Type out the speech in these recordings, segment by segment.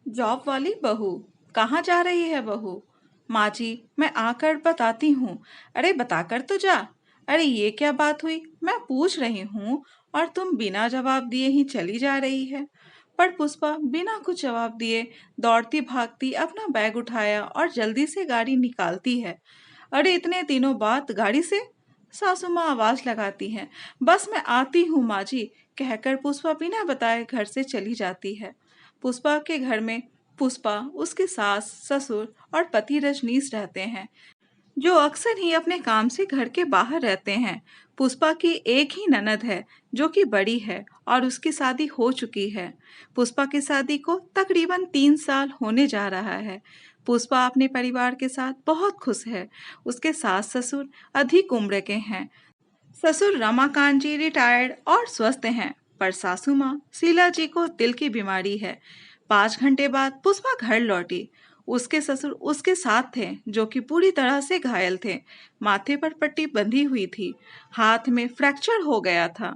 Job वाली बहू। कहाँ जा रही है बहू? माँ जी, मैं आकर बताती हूँ। अरे बताकर तो जा। अरे ये क्या बात हुई, मैं पूछ रही हूँ और तुम बिना जवाब दिए ही चली जा रही है। पर पुष्पा बिना कुछ जवाब दिए दौड़ती भागती अपना बैग उठाया और जल्दी से गाड़ी निकालती है। अरे इतने दिनों बाद गाड़ी से? सासू माँ आवाज लगाती हैं। बस मैं आती हूँ माँ जी, कहकर पुष्पा बिना बताए घर से चली जाती है। पुष्पा के घर में पुष्पा, उसकी सास, ससुर और पति रजनीश रहते हैं, जो अक्सर ही अपने काम से घर के बाहर रहते हैं। पुष्पा की एक ही ननद है, जो कि बड़ी है और उसकी शादी हो चुकी है। पुष्पा की शादी को तकरीबन 3 साल होने जा रहा है। पुष्पा अपने परिवार के साथ बहुत खुश है। उसके सास ससुर अधिक उम्र के हैं। ससुर रमाकांत जी रिटायर्ड और स्वस्थ हैं, पर सासू माँ शीला जी को दिल की बीमारी है। 5 घंटे बाद पुष्पा घर लौटी। उसके ससुर उसके साथ थे, जो कि पूरी तरह से घायल थे। माथे पर पट्टी बंधी हुई थी, हाथ में फ्रैक्चर हो गया था।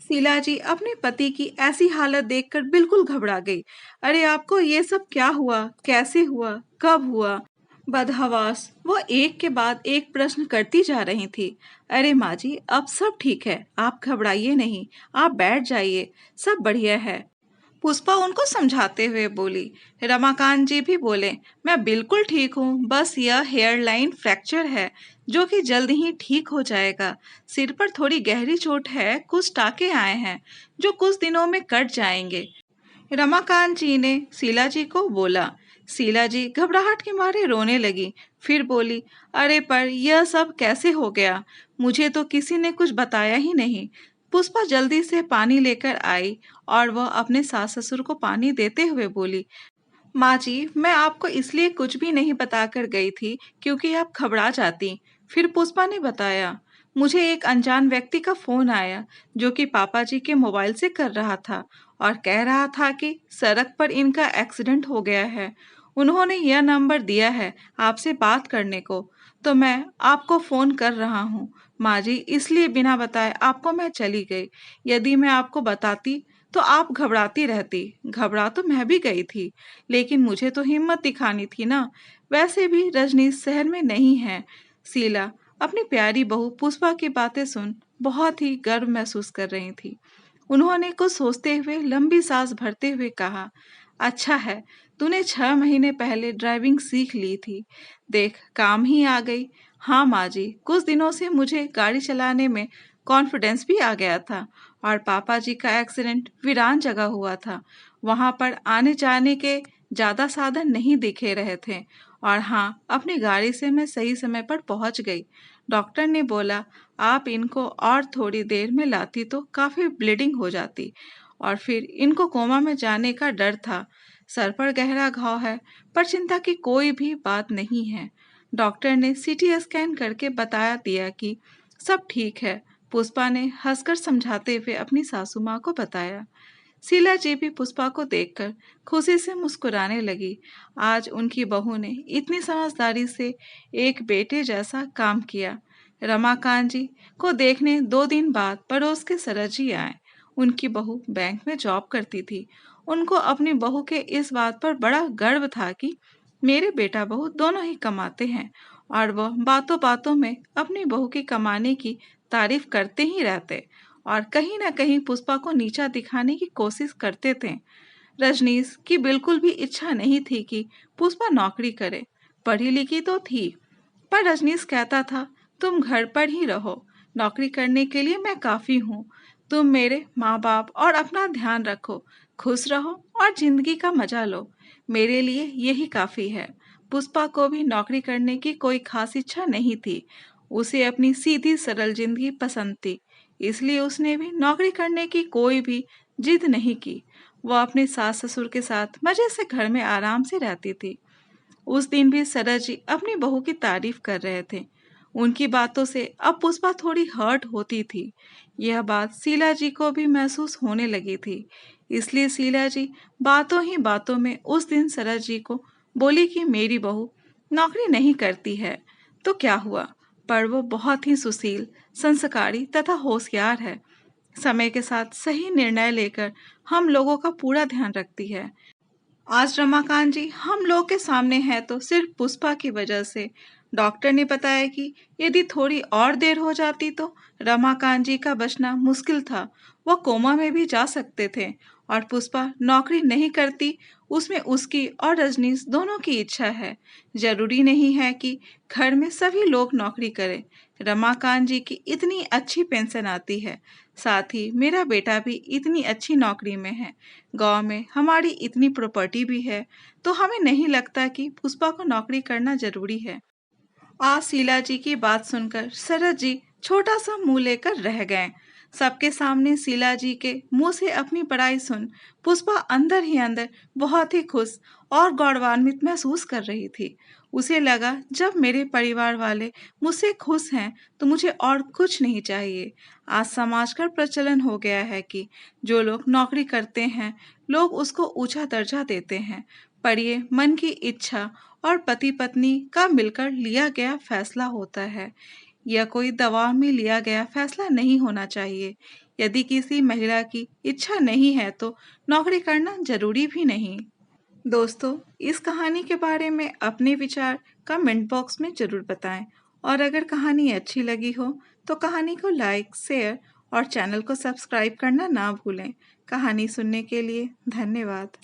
शीला जी अपने पति की ऐसी हालत देखकर बिल्कुल घबरा गई। अरे आपको ये सब क्या हुआ, कैसे हुआ, कब हुआ? बदहवास वो एक के बाद एक प्रश्न करती जा रही थी। अरे माँ जी, अब सब ठीक है, आप घबराइए नहीं, आप बैठ जाइए, सब बढ़िया है। पुष्पा उनको समझाते हुए बोली। रमाकांत जी भी बोले, मैं बिल्कुल ठीक हूँ, बस यह हेयर लाइन फ्रैक्चर है, जो कि जल्द ही ठीक हो जाएगा। सिर पर थोड़ी गहरी चोट है, कुछ टाके आए हैं, जो कुछ दिनों में कट जाएंगे। रमाकांत जी ने शीला जी को बोला। शीला जी घबराहट के मारे रोने लगी। फिर बोली, अरे पर यह सब कैसे हो गया? मुझे तो किसी ने कुछ बताया ही नहीं। पुष्पा जल्दी से पानी लेकर आई और वह अपने सास ससुर को पानी देते हुए बोली, माँ जी, मैं आपको इसलिए कुछ भी नहीं बताकर गई थी क्योंकि आप घबरा जाती। फिर पुष्पा ने बताया, मुझे एक अनजान व्यक्ति का फोन आया, जो कि पापा जी के मोबाइल से कर रहा था और कह रहा था कि सड़क पर इनका एक्सीडेंट हो गया है। उन्होंने यह नंबर दिया है आपसे बात करने को, तो मैं आपको फोन कर रहा हूँ। माँ जी, इसलिए बिना बताए आपको मैं चली गई। यदि मैं आपको बताती तो आप घबराती रहती। घबरा तो मैं भी गई थी, लेकिन मुझे तो हिम्मत दिखानी थी ना। वैसे भी रजनीश शहर में नहीं है। शीला अपनी प्यारी बहू पुष्पा की बातें सुन बहुत ही गर्व महसूस कर रही थी। उन्होंने कुछ सोचते हुए लंबी सांस भरते हुए कहा, अच्छा है, तूने 6 महीने पहले ड्राइविंग सीख ली थी, देख काम ही आ गई। हाँ माँ जी, कुछ दिनों से मुझे गाड़ी चलाने में कॉन्फिडेंस भी आ गया था और पापा जी का एक्सीडेंट वीरान जगह हुआ था। वहां पर आने जाने के ज्यादा साधन नहीं दिखे रहे थे और हाँ, अपनी गाड़ी से मैं सही समय पर पहुंच गई। डॉक्टर ने बोला, आप इनको और थोड़ी देर में लाती तो काफी ब्लीडिंग हो जाती और फिर इनको कोमा में जाने का डर था। सर पर गहरा घाव है, पर चिंता की कोई भी बात नहीं है। डॉक्टर ने सीटी स्कैन करके बताया दिया कि सब ठीक है। पुष्पा ने हंसकर समझाते हुए अपनी सासू माँ को बताया। शीला जी भी पुष्पा को देखकर खुशी से मुस्कुराने लगी। आज उनकी बहू ने इतनी समझदारी से एक बेटे जैसा काम किया। रमाकांत जी को देखने 2 दिन बाद पड़ोस के सरज जी आए। उनकी बहू बैंक में जॉब करती थी। उनको अपनी बहू के इस बात पर बड़ा गर्व था कि मेरे बेटा बहू दोनों ही कमाते हैं और वह बातों बातों में अपनी बहू की कमाने की तारीफ करते ही रहते और कहीं ना कहीं पुष्पा को नीचा दिखाने की कोशिश करते थे। रजनीश की बिल्कुल भी इच्छा नहीं थी कि पुष्पा नौकरी करे। पढ़ी लिखी तो थी, पर रजनीश कहता था, तुम घर पर ही रहो, नौकरी करने के लिए मैं काफी हूँ। तुम मेरे माँ बाप और अपना ध्यान रखो, खुश रहो और जिंदगी का मजा लो, मेरे लिए यही काफी है। पुष्पा को भी नौकरी करने की कोई खास इच्छा नहीं थी। उसे अपनी सीधी सरल जिंदगी पसंद थी, इसलिए उसने भी नौकरी करने की कोई भी जिद नहीं की। वह अपने सास ससुर के साथ मजे से घर में आराम से रहती थी। उस दिन भी सरज जी अपनी बहू की तारीफ कर रहे थे। उनकी बातों से अब पुष्पा थोड़ी हर्ट होती थी। यह बात शीला जी को भी महसूस होने लगी थी। इसलिए शीला जी बातों ही बातों में उस दिन सरज जी को बोली कि मेरी बहू नौकरी नहीं करती है तो क्या हुआ, पर वो बहुत ही सुशील, संस्कारी तथा होशियार है। समय के साथ सही निर्णय लेकर हम लोगों का पूरा ध्यान रखती है। आज रमाकांत जी हम लोग के सामने है तो सिर्फ पुष्पा की वजह से। डॉक्टर ने बताया कि यदि थोड़ी और देर हो जाती तो रमाकांत जी का बचना मुश्किल था। वो कोमा में भी जा सकते थे। और पुष्पा नौकरी नहीं करती, उसमें उसकी और रजनीश दोनों की इच्छा है। जरूरी नहीं है कि घर में सभी लोग नौकरी करें। रमाकांत जी की इतनी अच्छी पेंशन आती है, साथ ही मेरा बेटा भी इतनी अच्छी नौकरी में है। गांव में हमारी इतनी प्रॉपर्टी भी है, तो हमें नहीं लगता कि पुष्पा को नौकरी करना जरूरी है। आज शीला जी की बात सुनकर शरद जी छोटा सा मुंह लेकर रह गए। सबके सामने शीला जी के मुंह से अपनी बड़ाई सुन पुष्पा अंदर ही अंदर बहुत ही खुश और गौरवान्वित महसूस कर रही थी। उसे लगा जब मेरे परिवार वाले मुझसे खुश हैं तो मुझे और कुछ नहीं चाहिए। आज समाज का प्रचलन हो गया है कि जो लोग नौकरी करते हैं लोग उसको ऊंचा दर्जा देते हैं, पर ये मन की इच्छा और पति पत्नी का मिलकर लिया गया फैसला होता है। यह कोई दबाव में लिया गया फैसला नहीं होना चाहिए। यदि किसी महिला की इच्छा नहीं है तो नौकरी करना जरूरी भी नहीं। दोस्तों, इस कहानी के बारे में अपने विचार कमेंट बॉक्स में जरूर बताएं। और अगर कहानी अच्छी लगी हो तो कहानी को लाइक, शेयर और चैनल को सब्सक्राइब करना ना भूलें। कहानी सुनने के लिए धन्यवाद।